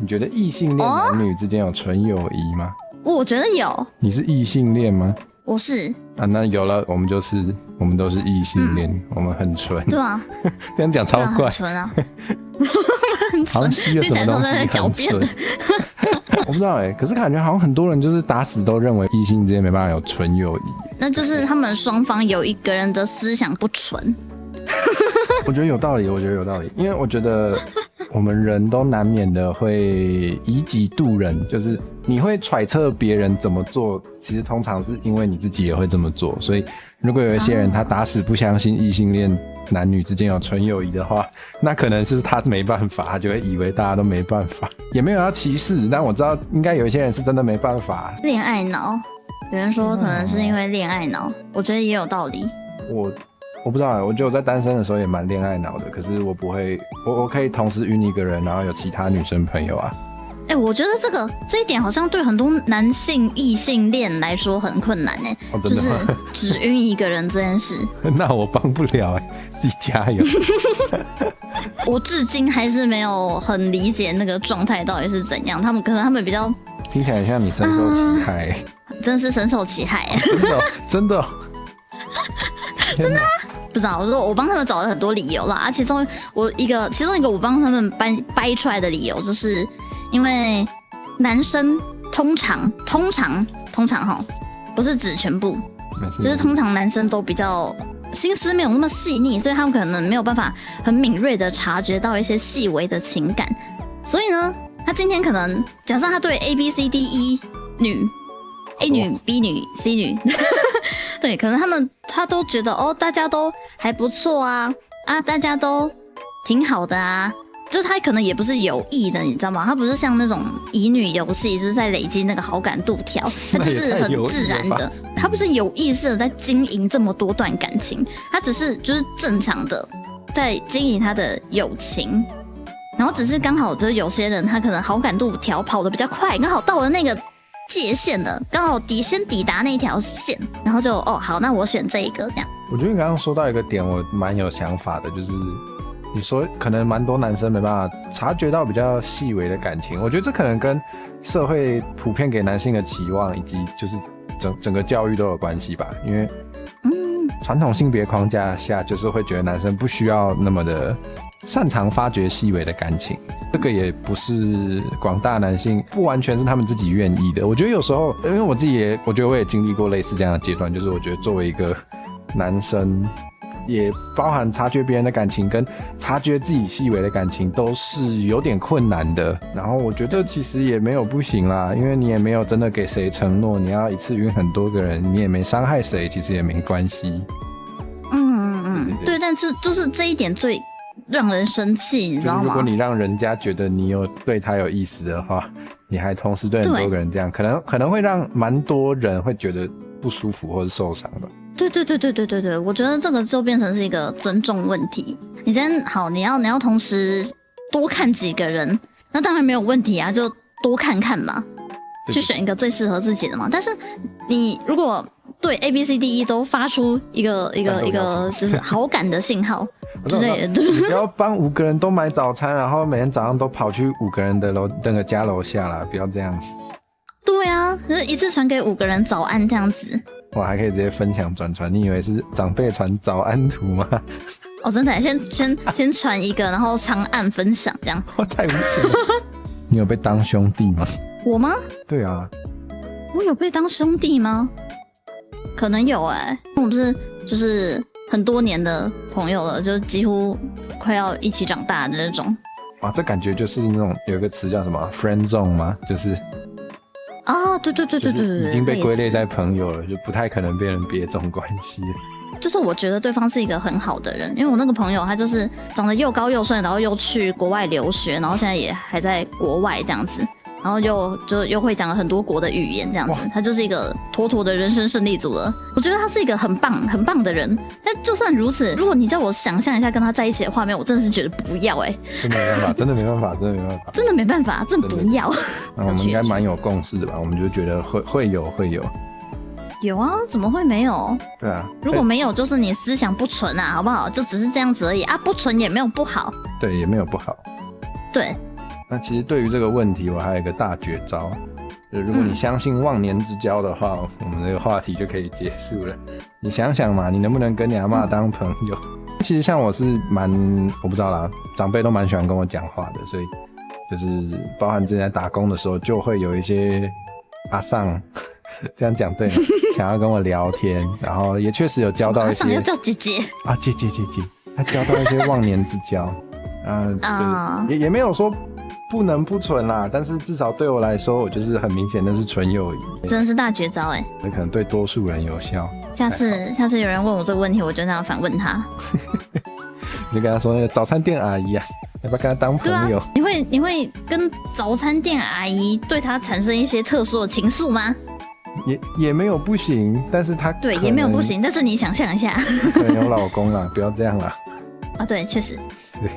觉得异性恋男女之间有纯友谊吗？我觉得有。你是异性恋吗？我是啊，那有了，我们都是异性恋，我们很纯。对啊，这样讲超怪。很纯啊，很纯，好像吸了什么东西很纯。我不知道可是感觉好像很多人就是打死都认为异性之间没办法有纯友谊。那就是他们双方有一个人的思想不纯。我觉得有道理，因为我觉得我们人都难免的会以己度人，就是你会揣测别人怎么做，其实通常是因为你自己也会这么做。所以如果有一些人他打死不相信异性恋男女之间有纯友谊的话，那可能是他没办法，他就会以为大家都没办法。也没有要歧视，但我知道应该有一些人是真的没办法。恋爱脑，有人说可能是因为恋爱脑，我觉得也有道理。我不知道我觉得我在单身的时候也蛮恋爱脑的，可是我不会，我可以同时晕一个人，然后有其他女生朋友啊。我觉得这一点好像对很多男性异性恋来说很困难真的吗？就是只晕一个人这件事。那我帮不了自己加油。我至今还是没有很理解那个状态到底是怎样，他们比较听起来像你深受其害。真是深受其害真的真的啊。不知道，我帮他们找了很多理由啦，其中一个我帮他们掰出来的理由，就是因为男生通常哈，不是指全部，就是通常男生都比较心思没有那么细腻，所以他们可能没有办法很敏锐的察觉到一些细微的情感，所以呢，他今天可能假设他对 A B C D E 女 A 女 B 女 C 女对，可能他都觉得大家都还不错啊，大家都挺好的啊，就他可能也不是有意的，你知道吗？他不是像那种乙女游戏，就是在累积那个好感度条，他就是很自然的，他不是有意识的在经营这么多段感情，他只是就是正常的在经营他的友情，然后只是刚好就是有些人他可能好感度条跑得比较快，刚好到了那个界限了，刚好先抵达那条线，然后就好，那我选这一个这样。我觉得你刚刚说到一个点，我蛮有想法的，就是你说可能蛮多男生没办法察觉到比较细微的感情，我觉得这可能跟社会普遍给男性的期望以及就是整个教育都有关系吧，因为传统性别框架下就是会觉得男生不需要那么的擅长发掘细微的感情，这个也不是广大男性不完全是他们自己愿意的。我觉得有时候，因为我自己我觉得我也经历过类似这样的阶段，就是我觉得作为一个男生，也包含察觉别人的感情跟察觉自己细微的感情都是有点困难的。然后我觉得其实也没有不行啦，因为你也没有真的给谁承诺你要一次晕很多个人，你也没伤害谁，其实也没关系。对，但是就是这一点最让人生气，你知道吗？如果你让人家觉得你有对他有意思的话，你还同时对很多个人这样，可能会让蛮多人会觉得不舒服或是受伤吧。对，我觉得这个就变成是一个尊重问题。你今天好，你要同时多看几个人，那当然没有问题啊，就多看看嘛，去选一个最适合自己的嘛。但是你如果对 A B C D E 都发出一个就是好感的信号之类的，你不要帮5个人都买早餐，然后每天早上都跑去5个人的那个家楼下啦，不要这样。对啊，就是一次传给5个人早安这样子。我还可以直接分享转传，你以为是长辈传早安图吗？真的，先传一个，然后长按分享这样。太无情了。你有被当兄弟吗？我吗？对啊。我有被当兄弟吗？可能有我们不是就是很多年的朋友了，就几乎快要一起长大的那种。哇，这感觉就是那种有一个词叫什么 friend zone 吗？就是对，已经被归类在朋友了，就不太可能变成别种关系。就是我觉得对方是一个很好的人，因为我那个朋友他就是长得又高又帅，然后又去国外留学，然后现在也还在国外这样子，然后又会讲了很多国的语言这样子，他就是一个妥妥的人生胜利组了。我觉得他是一个很棒的人。但就算如此，如果你叫我想象一下跟他在一起的画面，我真的是觉得不要真的没办法，真的没办法，真的不要。那我们应该蛮有共识的吧？我们就觉得会有。有啊，怎么会没有？对啊，如果没有，就是你思想不纯啊，好不好？就只是这样子而已啊，不纯也没有不好。对，也没有不好。对，那其实对于这个问题，我还有一个大绝招，就是如果你相信忘年之交的话，我们这个话题就可以结束了。你想想嘛，你能不能跟你阿嬷当朋友？其实像我是我不知道啦，长辈都蛮喜欢跟我讲话的，所以就是包含之前在打工的时候，就会有一些阿桑这样讲对吗？想要跟我聊天，然后也确实有交到一些阿桑要叫姐姐啊，姐，他交到一些忘年之交啊，也没有说不能不纯啦，但是至少对我来说，我就是很明显那是纯友谊，真的是大绝招哎！那可能对多数人有效。下次有人问我这个问题，我就那样反问他，你就跟他说那个早餐店阿姨啊，要不要跟他当朋友？对啊，你会跟早餐店阿姨对他产生一些特殊的情愫吗？也没有不行，但是他对也没有不行，但是你想象一下，可能有老公啦，不要这样啦。啊，对，确实。对。